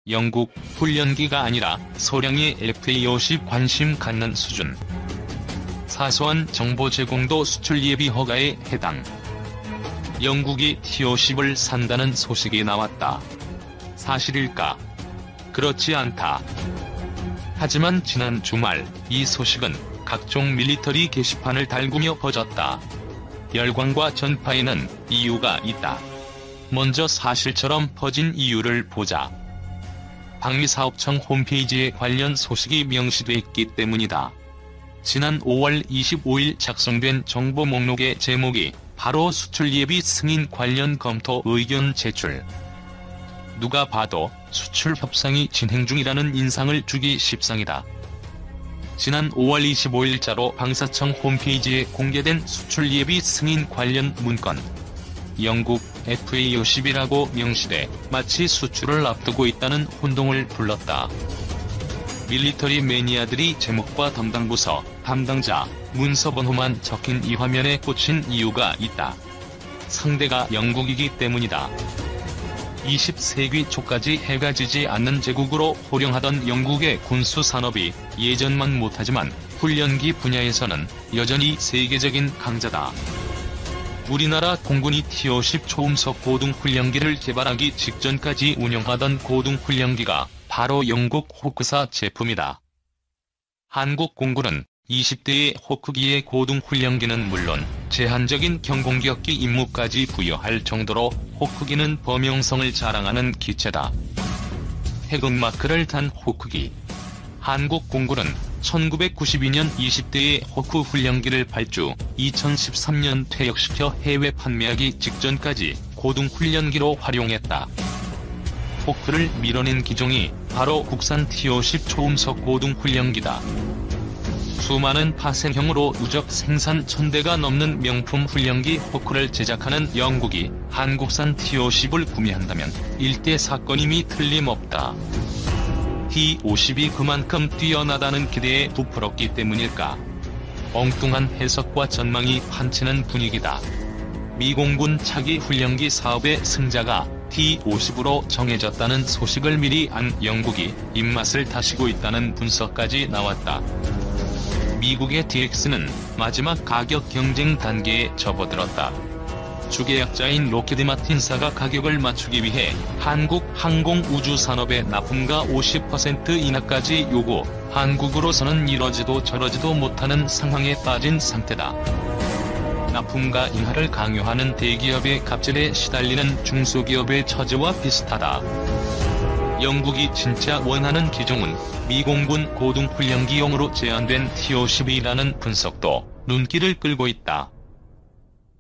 영국 훈련기가 아니라 소량의 FA50 관심 갖는 수준. 사소한 정보 제공도 수출 예비 허가에 해당. 영국이 T-50을 산다는 소식이 나왔다. 사실일까? 그렇지 않다. 하지만 지난 주말 이 소식은 각종 밀리터리 게시판을 달구며 퍼졌다. 열광과 전파에는 이유가 있다. 먼저 사실처럼 퍼진 이유를 보자. 방위사업청 홈페이지에 관련 소식이 명시돼 있기 때문이다. 지난 5월 25일 작성된 정보 목록의 제목이 바로 수출 예비 승인 관련 검토 의견 제출. 누가 봐도 수출 협상이 진행 중이라는 인상을 주기 십상이다. 지난 5월 25일자로 방사청 홈페이지에 공개된 수출 예비 승인 관련 문건. 영국 FA50이라고 명시돼 마치 수출을 앞두고 있다는 혼동을 불렀다. 밀리터리 매니아들이 제목과 담당 부서, 담당자, 문서 번호만 적힌 이 화면에 꽂힌 이유가 있다. 상대가 영국이기 때문이다. 20세기 초까지 해가 지지 않는 제국으로 호령하던 영국의 군수 산업이 예전만 못하지만 훈련기 분야에서는 여전히 세계적인 강자다. 우리나라 공군이 T-50 초음속 고등훈련기를 개발하기 직전까지 운영하던 고등훈련기가 바로 영국 호크사 제품이다. 한국 공군은 20대의 호크기의 고등훈련기는 물론 제한적인 경공격기 임무까지 부여할 정도로 호크기는 범용성을 자랑하는 기체다. 해극마크를 단 호크기. 한국 공군은 1992년 20대의 호크 훈련기를 발주, 2013년 퇴역시켜 해외 판매하기 직전까지 고등훈련기로 활용했다. 호크를 밀어낸 기종이 바로 국산 T-50 초음속 고등훈련기다. 수많은 파생형으로 누적 생산 1000대가 넘는 명품 훈련기 호크를 제작하는 영국이 한국산 T-50을 구매한다면 일대 사건임이 틀림없다. T-50이 그만큼 뛰어나다는 기대에 부풀었기 때문일까? 엉뚱한 해석과 전망이 판치는 분위기다. 미 공군 차기 훈련기 사업의 승자가 T-50으로 정해졌다는 소식을 미리 안 영국이 입맛을 다시고 있다는 분석까지 나왔다. 미국의 DX는 마지막 가격 경쟁 단계에 접어들었다. 주계약자인 로키드 마틴사가 가격을 맞추기 위해 한국 항공우주산업의 납품가 50% 인하까지 요구, 한국으로서는 이러지도 저러지도 못하는 상황에 빠진 상태다. 납품가 인하를 강요하는 대기업의 갑질에 시달리는 중소기업의 처지와 비슷하다. 영국이 진짜 원하는 기종은 미공군 고등훈련기용으로 제한된 T-50이라는 분석도 눈길을 끌고 있다.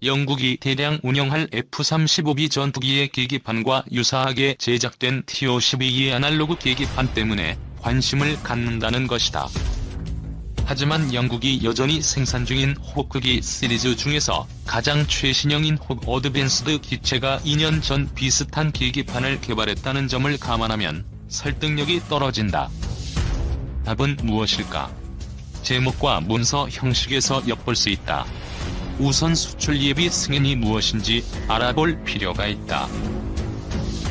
영국이 대량 운영할 F-35B 전투기의 계기판과 유사하게 제작된 T-52의 아날로그 계기판 때문에 관심을 갖는다는 것이다. 하지만 영국이 여전히 생산 중인 호크기 시리즈 중에서 가장 최신형인 호크 어드밴스드 기체가 2년 전 비슷한 계기판을 개발했다는 점을 감안하면 설득력이 떨어진다. 답은 무엇일까? 제목과 문서 형식에서 엿볼 수 있다. 우선 수출 예비 승인이 무엇인지 알아볼 필요가 있다.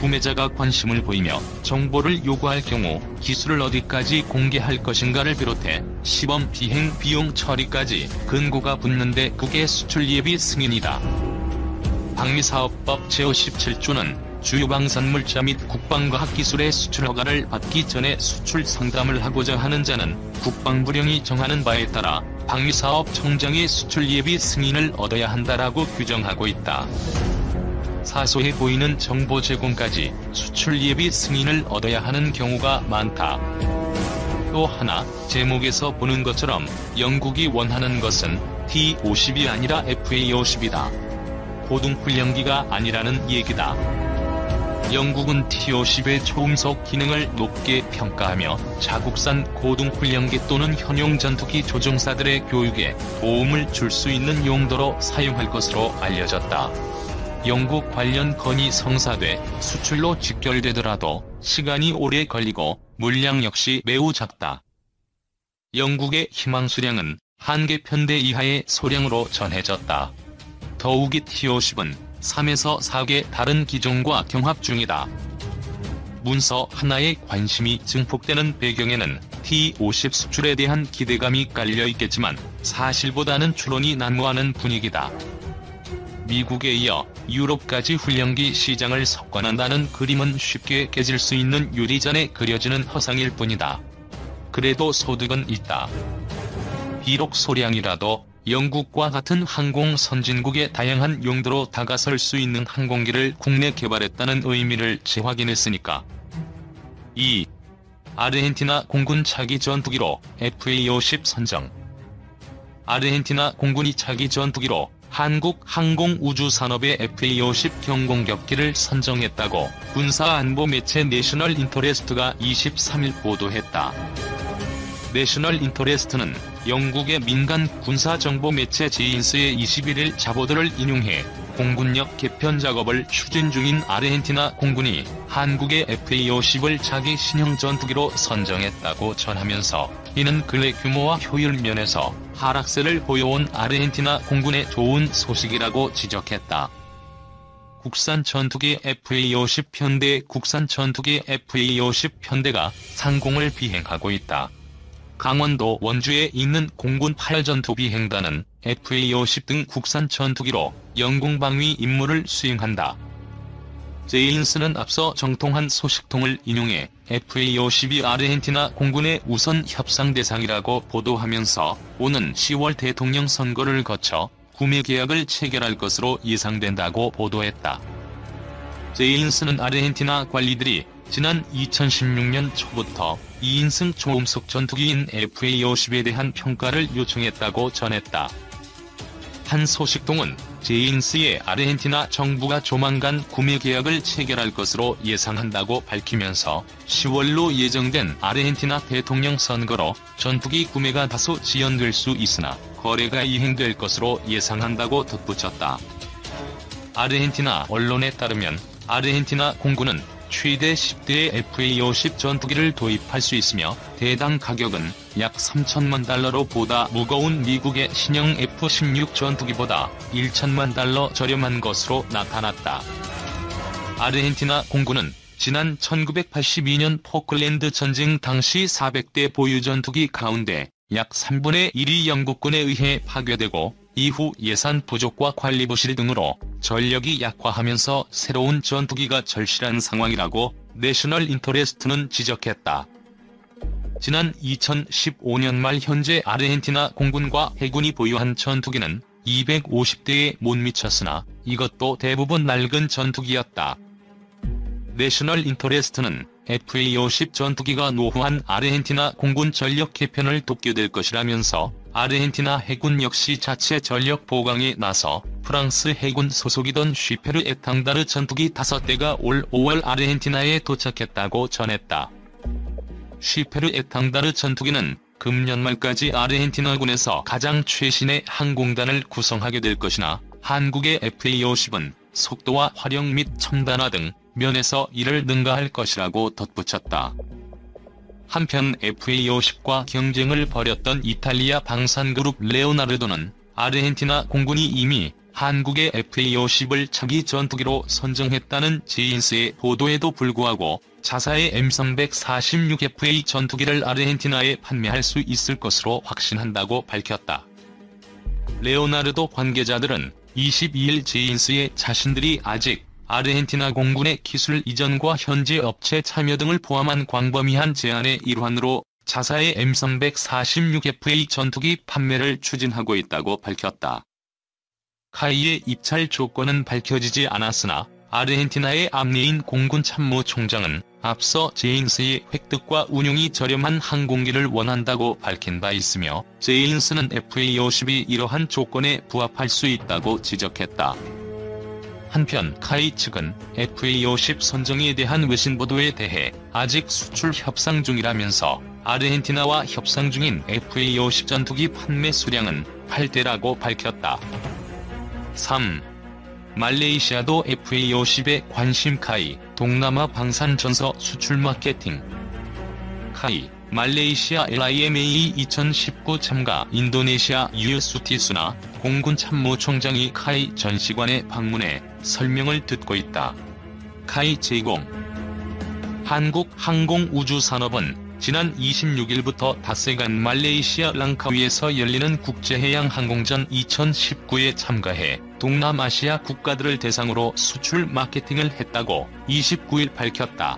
구매자가 관심을 보이며 정보를 요구할 경우 기술을 어디까지 공개할 것인가를 비롯해 시범 비행 비용 처리까지 근거가 붙는데 그게 수출 예비 승인이다. 방위사업법 제17조는 주요 방산물자 및 국방과학기술의 수출 허가를 받기 전에 수출 상담을 하고자 하는 자는 국방부령이 정하는 바에 따라 방위사업청장의 수출 예비 승인을 얻어야 한다라고 규정하고 있다. 사소해 보이는 정보 제공까지 수출 예비 승인을 얻어야 하는 경우가 많다. 또 하나, 제목에서 보는 것처럼 영국이 원하는 것은 T-50이 아니라 FA-50이다. 고등훈련기가 아니라는 얘기다. 영국은 T-50의 초음속 기능을 높게 평가하며 자국산 고등훈련기 또는 현용 전투기 조종사들의 교육에 도움을 줄 수 있는 용도로 사용할 것으로 알려졌다. 영국 관련 건이 성사돼 수출로 직결되더라도 시간이 오래 걸리고 물량 역시 매우 작다. 영국의 희망 수량은 한 개 편대 이하의 소량으로 전해졌다. 더욱이 T-50은 3에서 4개 다른 기종과 경합 중이다. 문서 하나에 관심이 증폭되는 배경에는 T-50 수출에 대한 기대감이 깔려 있겠지만 사실보다는 추론이 난무하는 분위기다. 미국에 이어 유럽까지 훈련기 시장을 석권한다는 그림은 쉽게 깨질 수 있는 유리잔에 그려지는 허상일 뿐이다. 그래도 소득은 있다. 비록 소량이라도 영국과 같은 항공 선진국의 다양한 용도로 다가설 수 있는 항공기를 국내 개발했다는 의미를 재확인했으니까. 2. 아르헨티나 공군 차기 전투기로 FA-50 선정. 아르헨티나 공군이 차기 전투기로 한국 항공우주산업의 FA-50 경공격기를 선정했다고 군사안보 매체 내셔널 인터레스트가 23일 보도했다. 내셔널 인터레스트는 영국의 민간 군사정보 매체 제인스의 21일 자보도를 인용해 공군력 개편 작업을 추진 중인 아르헨티나 공군이 한국의 FA-50을 자기 신형 전투기로 선정했다고 전하면서 이는 근래 규모와 효율 면에서 하락세를 보여온 아르헨티나 공군의 좋은 소식이라고 지적했다. 국산 전투기 FA-50 편대 국산 전투기 FA-50 편대가 상공을 비행하고 있다. 강원도 원주에 있는 공군 8전투 비행단은 FA-50 등 국산 전투기로 영공방위 임무를 수행한다. 제인스는 앞서 정통한 소식통을 인용해 FA-50이 아르헨티나 공군의 우선 협상 대상이라고 보도하면서 오는 10월 대통령 선거를 거쳐 구매 계약을 체결할 것으로 예상된다고 보도했다. 제인스는 아르헨티나 관리들이 지난 2016년 초부터 2인승 초음속 전투기인 FA-50에 대한 평가를 요청했다고 전했다. 한 소식통은 제인스의 아르헨티나 정부가 조만간 구매 계약을 체결할 것으로 예상한다고 밝히면서 10월로 예정된 아르헨티나 대통령 선거로 전투기 구매가 다소 지연될 수 있으나 거래가 이행될 것으로 예상한다고 덧붙였다. 아르헨티나 언론에 따르면 아르헨티나 공군은 최대 10대의 FA-50 전투기를 도입할 수 있으며 대당 가격은 약 3천만 달러로 보다 무거운 미국의 신형 F-16 전투기보다 1천만 달러 저렴한 것으로 나타났다. 아르헨티나 공군은 지난 1982년 포클랜드 전쟁 당시 400대 보유 전투기 가운데 약 3분의 1이 영국군에 의해 파괴되고 이후 예산 부족과 관리 부실 등으로 전력이 약화하면서 새로운 전투기가 절실한 상황이라고 내셔널 인터레스트는 지적했다. 지난 2015년 말 현재 아르헨티나 공군과 해군이 보유한 전투기는 250대에 못 미쳤으나 이것도 대부분 낡은 전투기였다. 내셔널 인터레스트는 FA-50 전투기가 노후한 아르헨티나 공군 전력 개편을 돕게 될 것이라면서 아르헨티나 해군 역시 자체 전력 보강에 나서 프랑스 해군 소속이던 쉬페르 에탕다르 전투기 5대가 올 5월 아르헨티나에 도착했다고 전했다. 쉬페르 에탕다르 전투기는 금년 말까지 아르헨티나군에서 가장 최신의 항공단을 구성하게 될 것이나 한국의 FA-50은 속도와 화력 및 첨단화 등 면에서 이를 능가할 것이라고 덧붙였다. 한편 FA-50과 경쟁을 벌였던 이탈리아 방산그룹 레오나르도는 아르헨티나 공군이 이미 한국의 FA-50을 차기 전투기로 선정했다는 제인스의 보도에도 불구하고 자사의 M346FA 전투기를 아르헨티나에 판매할 수 있을 것으로 확신한다고 밝혔다. 레오나르도 관계자들은 22일 제인스의 자신들이 아직 아르헨티나 공군의 기술 이전과 현지 업체 참여 등을 포함한 광범위한 제안의 일환으로 자사의 M346FA 전투기 판매를 추진하고 있다고 밝혔다. 카이의 입찰 조건은 밝혀지지 않았으나 아르헨티나의 암레인 공군 참모총장은 앞서 제인스의 획득과 운용이 저렴한 항공기를 원한다고 밝힌 바 있으며 제인스는 FA-50이 이러한 조건에 부합할 수 있다고 지적했다. 한편 카이 측은 FA-50 선정에 대한 외신 보도에 대해 아직 수출 협상 중이라면서 아르헨티나와 협상 중인 FA-50 전투기 판매 수량은 8대라고 밝혔다. 3. 말레이시아도 FA-50에 관심. 카이, 동남아 방산전서 수출 마케팅. 카이, 말레이시아 LIMA 2019 참가 인도네시아 유수티수나 공군 참모총장이 카이 전시관에 방문해 설명을 듣고 있다. 카이 제공. 한국항공우주산업은 지난 26일부터 닷새간 말레이시아 랑카위에서 열리는 국제해양항공전 2019에 참가해 동남아시아 국가들을 대상으로 수출 마케팅을 했다고 29일 밝혔다.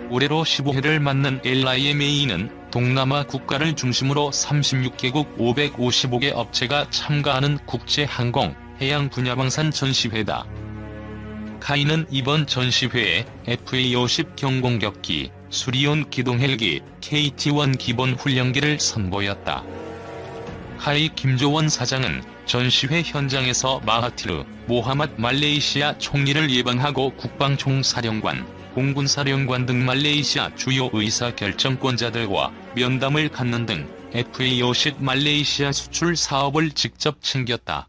올해로 15회를 맞는 LIMA는 동남아 국가를 중심으로 36개국 555개 업체가 참가하는 국제항공, 해양 분야 방산 전시회다. 카이는 이번 전시회에 FA-50 경공격기, 수리온 기동헬기, KT-1 기본 훈련기를 선보였다. 카이 김조원 사장은 전시회 현장에서 마하티르 모하맛 말레이시아 총리를 예방하고 국방총사령관, 공군사령관 등 말레이시아 주요 의사결정권자들과 면담을 갖는 등 FA-50 말레이시아 수출 사업을 직접 챙겼다.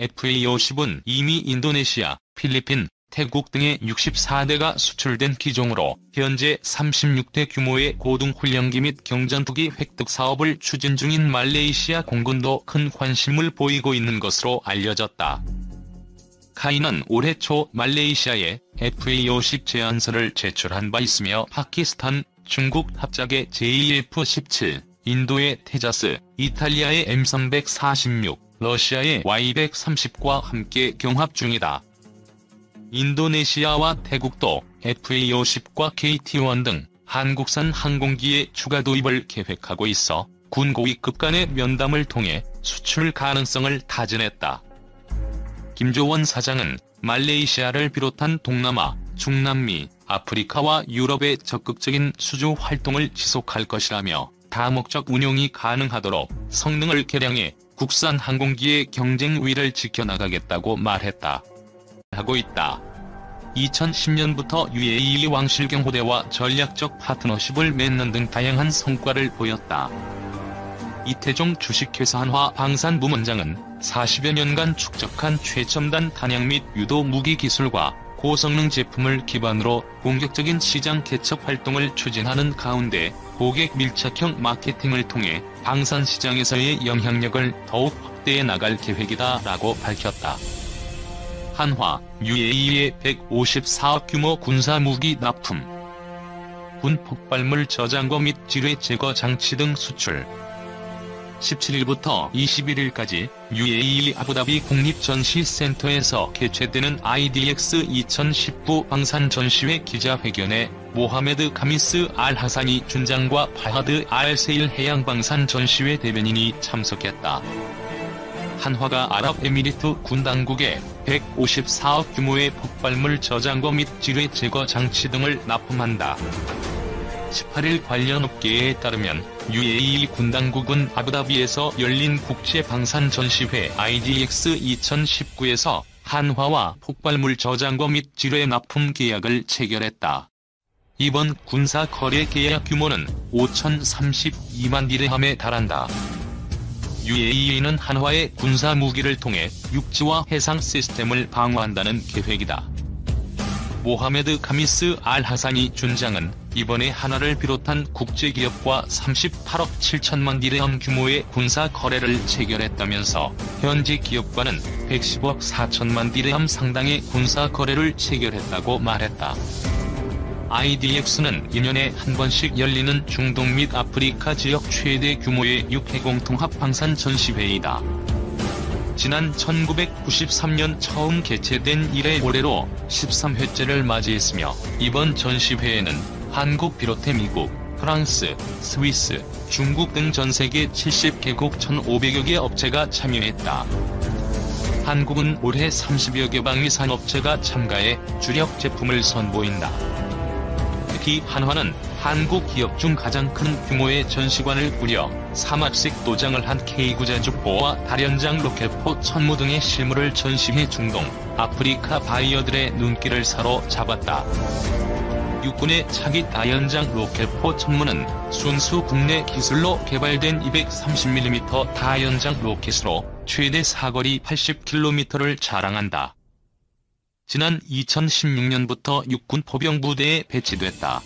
FA-50은 이미 인도네시아, 필리핀, 태국 등의 64대가 수출된 기종으로 현재 36대 규모의 고등훈련기 및 경전투기 획득 사업을 추진 중인 말레이시아 공군도 큰 관심을 보이고 있는 것으로 알려졌다. 카이는 올해 초 말레이시아에 FA-50 제안서를 제출한 바 있으며 파키스탄, 중국 합작의 JF-17, 인도의 테자스, 이탈리아의 M346, 러시아의 Y130과 함께 경합 중이다. 인도네시아와 태국도 FA-50과 KT-1 등 한국산 항공기의 추가 도입을 계획하고 있어 군 고위급 간의 면담을 통해 수출 가능성을 타진했다. 김조원 사장은 말레이시아를 비롯한 동남아, 중남미, 아프리카와 유럽의 적극적인 수주 활동을 지속할 것이라며 다목적 운용이 가능하도록 성능을 개량해 국산 항공기의 경쟁위를 지켜나가겠다고 말했다. 하고 있다. 2010년부터 UAE 왕실경호대와 전략적 파트너십을 맺는 등 다양한 성과를 보였다. 이태종 주식회사 한화방산부문장은 40여 년간 축적한 최첨단 단약 및 유도 무기 기술과 고성능 제품을 기반으로 공격적인 시장 개척 활동을 추진하는 가운데 고객 밀착형 마케팅을 통해 방산 시장에서의 영향력을 더욱 확대해 나갈 계획이다라고 밝혔다. 한화, UAE의 154억 규모 군사무기 납품, 군 폭발물 저장고 및 지뢰 제거 장치 등 수출. 17일부터 21일까지 UAE 아부다비 국립전시센터에서 개최되는 IDX 2019 방산전시회 기자회견에 모하메드 카미스 알 하사니 준장과 파하드 알 세일 해양방산전시회 대변인이 참석했다. 한화가 아랍에미리트 군 당국에 154억 규모의 폭발물 저장고 및 지뢰 제거 장치 등을 납품한다. 18일 관련 업계에 따르면 UAE 군 당국은 아부다비에서 열린 국제방산전시회 IDX 2019에서 한화와 폭발물 저장고 및 지뢰 납품 계약을 체결했다. 이번 군사 거래 계약 규모는 5,032만 디르함에 달한다. UAE는 한화의 군사 무기를 통해 육지와 해상 시스템을 방어한다는 계획이다. 모하메드 카미스 알 하사니 준장은 이번에 한화를 비롯한 국제기업과 38억 7천만 디르함 규모의 군사 거래를 체결했다면서 현지 기업과는 110억 4천만 디르함 상당의 군사 거래를 체결했다고 말했다. IDX는 2년에 한 번씩 열리는 중동 및 아프리카 지역 최대 규모의 육해공 통합 방산 전시회이다. 지난 1993년 처음 개최된 이래 올해로 13회째를 맞이했으며 이번 전시회에는 한국 비롯해 미국, 프랑스, 스위스, 중국 등 전세계 70개국 1,500여 개 업체가 참여했다. 한국은 올해 30여 개 방위산 업체가 참가해 주력 제품을 선보인다. 특히 한화는 한국 기업 중 가장 큰 규모의 전시관을 꾸려 사막식 도장을 한 K9제주포와 다련장 로켓포 천무 등의 실물을 전시해 중동, 아프리카 바이어들의 눈길을 사로잡았다. 육군의 차기 다연장 로켓포 천무는 순수 국내 기술로 개발된 230mm 다연장 로켓으로 최대 사거리 80km를 자랑한다. 지난 2016년부터 육군 포병부대에 배치됐다.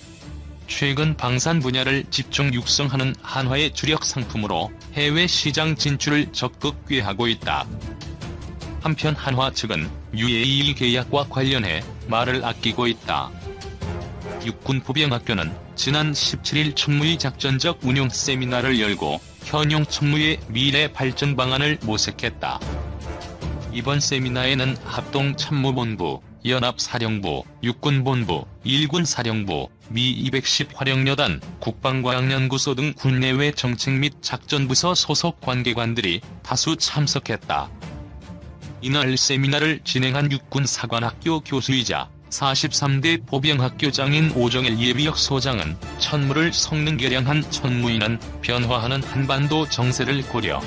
최근 방산 분야를 집중 육성하는 한화의 주력 상품으로 해외 시장 진출을 적극 꾀하고 있다. 한편 한화 측은 UAE 계약과 관련해 말을 아끼고 있다. 육군포병학교는 지난 17일 천무의 작전적 운용 세미나를 열고 현용 천무의 미래 발전 방안을 모색했다. 이번 세미나에는 합동참모본부, 연합사령부, 육군본부, 일군사령부, 미210 화령여단, 국방과학연구소 등 군내외 정책 및 작전부서 소속 관계관들이 다수 참석했다. 이날 세미나를 진행한 육군사관학교 교수이자 43대 보병학교장인 오정일 예비역 소장은 천무를 성능 개량한 천무인은 변화하는 한반도 정세를 고려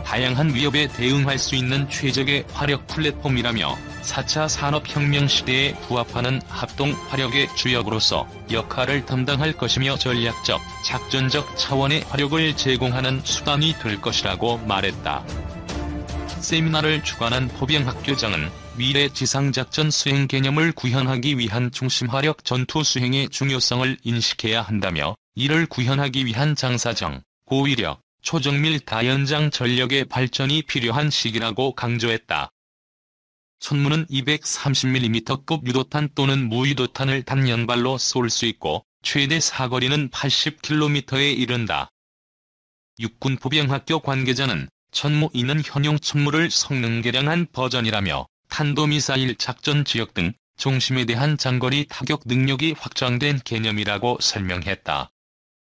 다양한 위협에 대응할 수 있는 최적의 화력 플랫폼이라며 4차 산업혁명 시대에 부합하는 합동 화력의 주역으로서 역할을 담당할 것이며 전략적, 작전적 차원의 화력을 제공하는 수단이 될 것이라고 말했다. 세미나를 주관한 포병학교장은 미래 지상작전 수행 개념을 구현하기 위한 중심화력 전투 수행의 중요성을 인식해야 한다며 이를 구현하기 위한 장사정, 고위력, 초정밀 다연장 전력의 발전이 필요한 시기라고 강조했다. 천무는 230mm급 유도탄 또는 무유도탄을 단연발로 쏠 수 있고 최대 사거리는 80km에 이른다. 육군포병학교 관계자는 천무인은 현용 천무를 성능 개량한 버전이라며 탄도미사일 작전 지역 등 중심에 대한 장거리 타격 능력이 확장된 개념이라고 설명했다.